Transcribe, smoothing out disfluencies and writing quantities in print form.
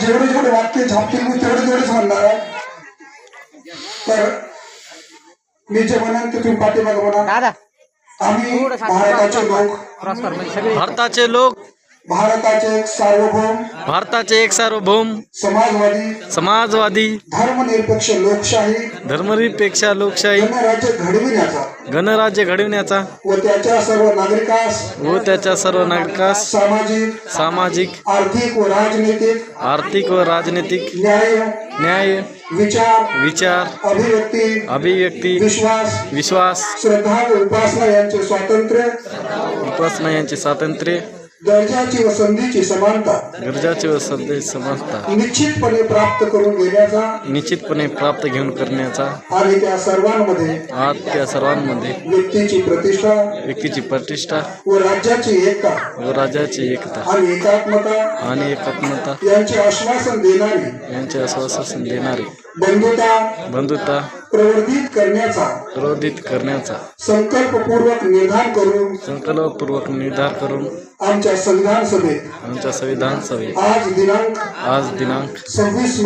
जेवढे जेवढे वाक्य छापतील मी तेवढेच म्हणणार आहे. तर मी जे म्हणेन ते तुम्ही पाठीमागे म्हणा. आम्ही भारताचे लोक भारताचे एक सार्वभौम समाजवादी धर्मनिरपेक्ष लोकशाही गणराज्य घडविण्याचा व त्याच्या सर्व नागरिकास सामाजिक आर्थिक व राजनीतिक न्याय विचार अभिव्यक्ती विश्वास श्रद्धा व उपासना यांचे स्वातंत्र्य दर्जाची व संधीची समानता निश्चितपणे प्राप्त घेऊन करण्याचा आणि त्या सर्वांमध्ये व्यक्तीची प्रतिष्ठा व राज्याची एकता आणि एकात्मता यांचे आश्वासन देणारी बंधुता प्रवर्धित करण्याचा संकल्पपूर्वक निर्धार करून आमच्या संविधान सभेत आज दिनांक 26